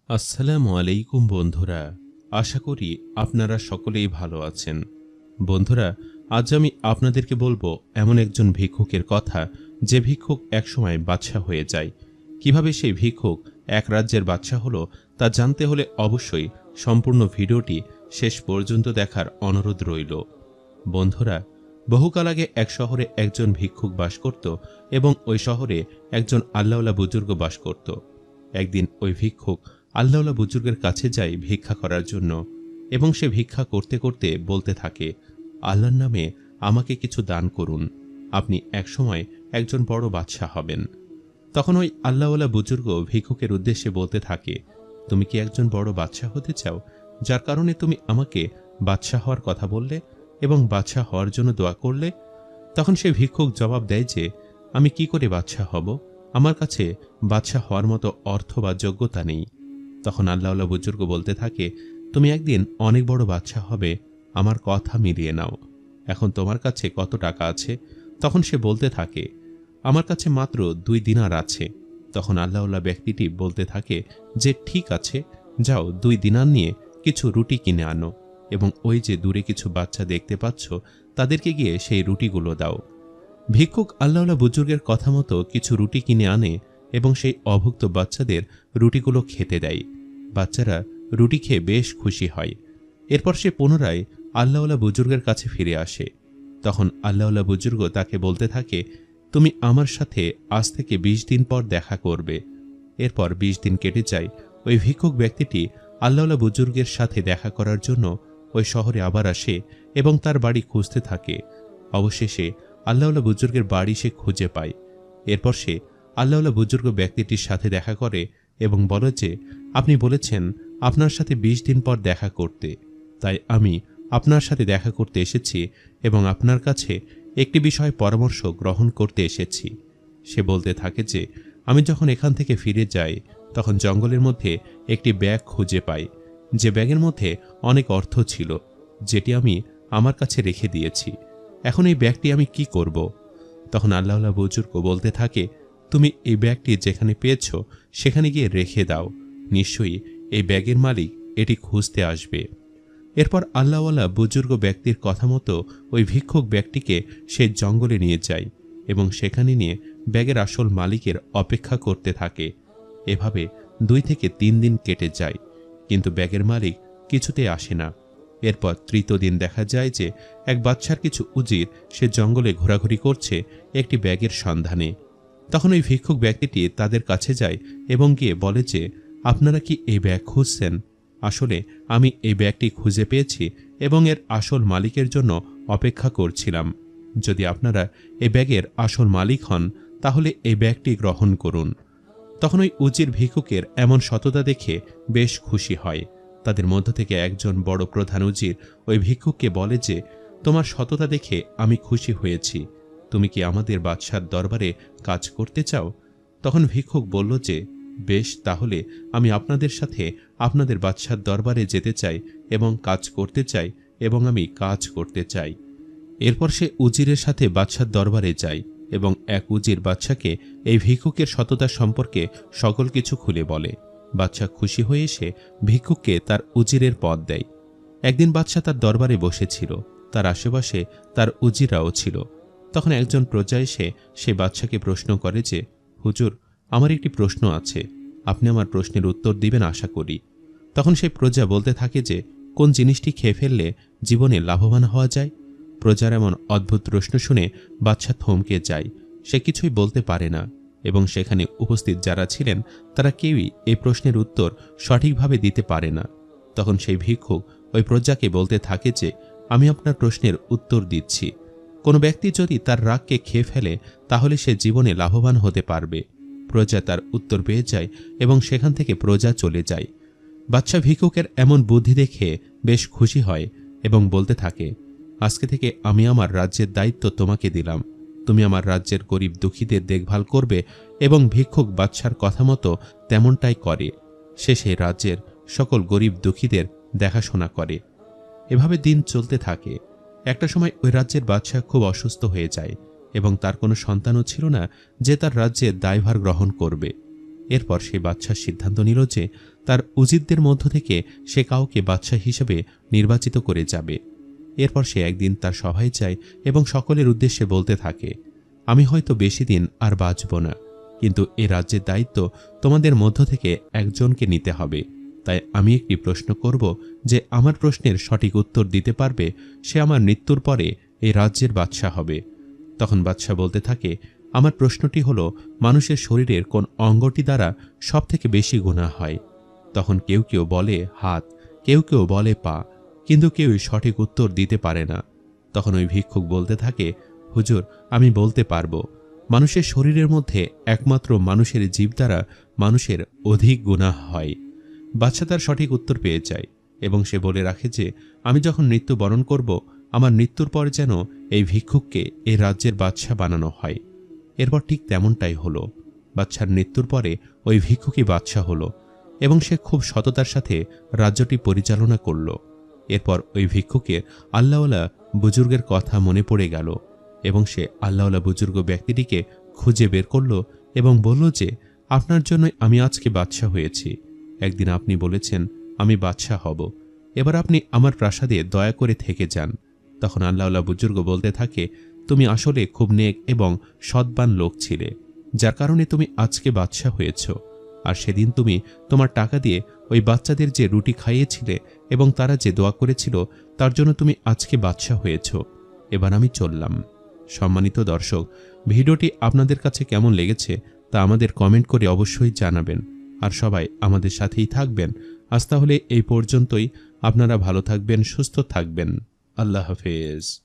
আসসালামু আলাইকুম বন্ধুরা, আশা করি আপনারা সকলেই ভালো আছেন। বন্ধুরা, আজ আমি আপনাদেরকে বলবো এমন একজন ভিক্ষুকের কথা, যে ভিক্ষুক একসময় বাদশা হয়ে যায়। কিভাবে সেই ভিক্ষুক এক রাজ্যের বাদশা হলো তা জানতে হলে অবশ্যই সম্পূর্ণ ভিডিওটি শেষ পর্যন্ত দেখার অনুরোধ রইল। বন্ধুরা, বহুকাল আগে এক শহরে একজন ভিক্ষুক বাস করত এবং ওই শহরে একজন আল্লাহওয়ালা বুজুর্গ বাস করত। একদিন ওই ভিক্ষুক আল্লাহওয়ালা বুজুর্গের কাছে যায় ভিক্ষা করার জন্য, এবং সে ভিক্ষা করতে করতে বলতে থাকে, আল্লাহর নামে আমাকে কিছু দান করুন, আপনি একসময় একজন বড় বাদশাহ হবেন। তখন ওই আল্লাহওয়ালা বুজুর্গ ভিক্ষুকের উদ্দেশ্যে বলতে থাকে, তুমি কি একজন বড় বাদশাহ হতে চাও, যার কারণে তুমি আমাকে বাদশাহ হওয়ার কথা বললে এবং বাদশাহ হওয়ার জন্য দোয়া করলে? তখন সে ভিক্ষুক জবাব দেয় যে, আমি কি করে বাদশাহ হব, আমার কাছে বাদশাহ হওয়ার মতো অর্থ বা যোগ্যতা নেই। তখন আল্লাহওয়ালা বুজুর্গ বলতে থাকে, তুমি একদিন অনেক বড় বাদশাহ হবে, আমার কথা মিলিয়ে নাও। এখন তোমার কাছে কত টাকা আছে? তখন সে বলতে থাকে, আমার কাছে মাত্র 2 দিনার আছে। তখন আল্লাহওয়ালা ব্যক্তিটি বলতে থাকে যে, ঠিক আছে, যাও 2 দিনার নিয়ে কিছু রুটি কিনে আনো, এবং ওই যে দূরে কিছু বাচ্চা দেখতে পাচ্ছ, তাদেরকে গিয়ে সেই রুটিগুলো দাও। ভিক্ষুক আল্লাহওয়ালা বুজুর্গের কথা মতো কিছু রুটি কিনে আনে এবং সেই অভুক্ত বাচ্চাদের রুটিগুলো খেতে দেয়। বাচ্চারা রুটি খেয়ে বেশ খুশি হয়। এরপর সে পুনরায় আল্লাহওয়ালা বুজুর্গের কাছে ফিরে আসে। তখন আল্লাহওয়ালা বুজুর্গ তাকে বলতে থাকে, তুমি আমার সাথে আজ থেকে 20 দিন পর দেখা করবে। এরপর 20 দিন কেটে যায়। ওই ভিক্ষুক ব্যক্তিটি আল্লাহওয়ালা বুজুর্গের সাথে দেখা করার জন্য ওই শহরে আবার আসে এবং তার বাড়ি খুঁজতে থাকে। অবশেষে আল্লাহওয়ালা বুজুর্গের বাড়ি সে খুঁজে পায়। এরপর সে আল্লাহওয়ালা বুজুর্গ ব্যক্তিটির সাথে দেখা করে এবং বলে যে, আপনি বলেছেন আপনার সাথে 20 দিন পর দেখা করতে, তাই আমি আপনার সাথে দেখা করতে এসেছি এবং আপনার কাছে একটি বিষয় পরামর্শ গ্রহণ করতে এসেছি। সে বলতে থাকে যে, আমি যখন এখান থেকে ফিরে যাই তখন জঙ্গলের মধ্যে একটি ব্যাগ খুঁজে পাই, যে ব্যাগের মধ্যে অনেক অর্থ ছিল, যেটি আমি আমার কাছে রেখে দিয়েছি। এখন এই ব্যাগটি আমি কি করব? তখন আল্লাহওয়ালা বুজুর্গ বলতে থাকে, তুমি এই ব্যাগটি যেখানে পেয়েছ সেখানে গিয়ে রেখে দাও, নিশ্চয়ই এই ব্যাগের মালিক এটি খুঁজতে আসবে। এরপর আল্লাহওয়ালা বুজুর্গ ব্যক্তির কথা মতো ওই ভিক্ষুক ব্যক্তিকে সে জঙ্গলে নিয়ে যায় এবং সেখানে নিয়ে ব্যাগের আসল মালিকের অপেক্ষা করতে থাকে। এভাবে 2 থেকে 3 দিন কেটে যায়, কিন্তু ব্যাগের মালিক কিছুতেই আসে না। এরপর 3য় দিন দেখা যায় যে এক বাচ্চার কিছু উজির সে জঙ্গলে ঘোরাঘুরি করছে একটি ব্যাগের সন্ধানে। তখন ওই ভিক্ষুক ব্যক্তিটি তাদের কাছে যায় এবং গিয়ে বলে যে, আপনারা কি এই ব্যাগ খুঁজছেন? আসলে আমি এই ব্যাগটি খুঁজে পেয়েছি এবং এর আসল মালিকের জন্য অপেক্ষা করছিলাম। যদি আপনারা এই ব্যাগের আসল মালিক হন তাহলে এই ব্যাগটি গ্রহণ করুন। তখন ওই উজির ভিক্ষুকের এমন সততা দেখে বেশ খুশি হয়। তাদের মধ্য থেকে একজন বড় প্রধান উজির ওই ভিক্ষুককে বলে যে, তোমার সততা দেখে আমি খুশি হয়েছি, তুমি কি আমাদের বাদশার দরবারে কাজ করতে চাও? তখন ভিক্ষুক বলল যে, বেশ, তাহলে আমি আপনাদের সাথে আপনাদের বাদশার দরবারে যেতে চাই এবং কাজ করতে চাই, এবং আমি কাজ করতে চাই। এরপর সে উজিরের সাথে বাদশার দরবারে যায় এবং এক উজির বাদশাকে এই ভিক্ষুকের সততা সম্পর্কে সকল কিছু খুলে বলে। বাদশা খুশি হয়ে এসে ভিক্ষুককে তার উজিরের পদ দেয়। একদিন বাদশা তার দরবারে বসেছিল, তার আশেপাশে তার উজিরাও ছিল। তখন একজন প্রজা এসে সে বাদশাকে প্রশ্ন করে যে, হুজুর, আমার একটি প্রশ্ন আছে, আপনি আমার প্রশ্নের উত্তর দিবেন আশা করি। তখন সেই প্রজা বলতে থাকে যে, কোন জিনিসটি খেয়ে ফেললে জীবনে লাভবান হওয়া যায়? প্রজার এমন অদ্ভুত প্রশ্ন শুনে বাদশা থমকে যায়। সে কিছুই বলতে পারে না এবং সেখানে উপস্থিত যারা ছিলেন তারা কেউই এই প্রশ্নের উত্তর সঠিকভাবে দিতে পারে না। তখন সেই ভিক্ষুক ওই প্রজাকে বলতে থাকে যে, আমি আপনার প্রশ্নের উত্তর দিচ্ছি। কোনো ব্যক্তি যদি তার রাগকে খেয়ে ফেলে তাহলে সে জীবনে লাভবান হতে পারবে। প্রজা তার উত্তর পেয়ে যায় এবং সেখান থেকে প্রজা চলে যায়। বাদশা ভিক্ষুকের এমন বুদ্ধি দেখে বেশ খুশি হয় এবং বলতে থাকে, আজকে থেকে আমি আমার রাজ্যের দায়িত্ব তোমাকে দিলাম, তুমি আমার রাজ্যের গরিব দুঃখীদের দেখভাল করবে। এবং ভিক্ষুক বাদশার কথা মতো তেমনটাই করে। সে সেই রাজ্যের সকল গরিব দুঃখীদের দেখাশোনা করে। এভাবে দিন চলতে থাকে। একটা সময় ওই রাজ্যের বাদশা খুব অসুস্থ হয়ে যায় এবং তার কোনো সন্তানও ছিল না যে তার রাজ্যের দায়ভার গ্রহণ করবে। এরপর সেই বাদশা সিদ্ধান্ত নিল যে তার উজিরদের মধ্য থেকে সে কাউকে বাদশাহ হিসেবে নির্বাচিত করে যাবে। এরপর সে একদিন তার সভায় যায় এবং সকলের উদ্দেশ্যে বলতে থাকে, আমি হয়তো বেশি দিন আর বাঁচব না, কিন্তু এ রাজ্যের দায়িত্ব তোমাদের মধ্য থেকে একজনকে নিতে হবে। তাই আমি একটি প্রশ্ন করব, যে আমার প্রশ্নের সঠিক উত্তর দিতে পারবে সে আমার মৃত্যুর পরে এই রাজ্যের বাদশাহ হবে। তখন বাদশাহ বলতে থাকে, আমার প্রশ্নটি হলো, মানুষের শরীরের কোন অঙ্গটি দ্বারা সবথেকে বেশি গুনাহ হয়? তখন কেউ কেউ বলে হাত, কেউ কেউ বলে পা, কিন্তু কেউই সঠিক উত্তর দিতে পারে না। তখন ওই ভিক্ষুক বলতে থাকে, হুজুর, আমি বলতে পারবো, মানুষের শরীরের মধ্যে একমাত্র মানুষের জীব দ্বারা মানুষের অধিক গুনাহ হয়। বাদশা তার সঠিক উত্তর পেয়ে যায় এবং সে বলে রাখে যে আমি যখন মৃত্যুবরণ করব, আমার মৃত্যুর পর যেন এই ভিক্ষুককে এই রাজ্যের বাদশা বানানো হয়। এরপর ঠিক তেমনটাই হলো। বাদশার মৃত্যুর পরে ওই ভিক্ষুকই বাদশা হলো এবং সে খুব সততার সাথে রাজ্যটি পরিচালনা করল। এরপর ওই ভিক্ষুকের আল্লাহওয়ালা বুজুর্গের কথা মনে পড়ে গেল এবং সে আল্লাহওয়ালা বুজুর্গ ব্যক্তিটিকে খুঁজে বের করল এবং বলল যে, আপনার জন্যই আমি আজকে বাদশা হয়েছি। একদিন আপনি বলেছেন আমি বাদশা হব, এবার আপনি আমার প্রাসাদে দয়া করে থেকে যান। তখন আল্লাহওয়ালা বুজুর্গ বলতে থাকে, তুমি আসলে খুব নেক এবং সৎবান লোক ছিলে, যার কারণে তুমি আজকে বাদশা হয়েছ। আর সেদিন তুমি তোমার টাকা দিয়ে ওই বাচ্চাদের যে রুটি খাইয়েছিলে এবং তারা যে দোয়া করেছিল, তার জন্য তুমি আজকে বাদশা হয়েছ। এবার আমি চললাম। সম্মানিত দর্শক, ভিডিওটি আপনাদের কাছে কেমন লেগেছে তা আমাদের কমেন্ট করে অবশ্যই জানাবেন। আর সবাই আমাদের সাথেই থাকবেন। আজ তাহলে এই পর্যন্তই। আপনারা ভালো থাকবেন, সুস্থ থাকবেন। আল্লাহ হাফেজ।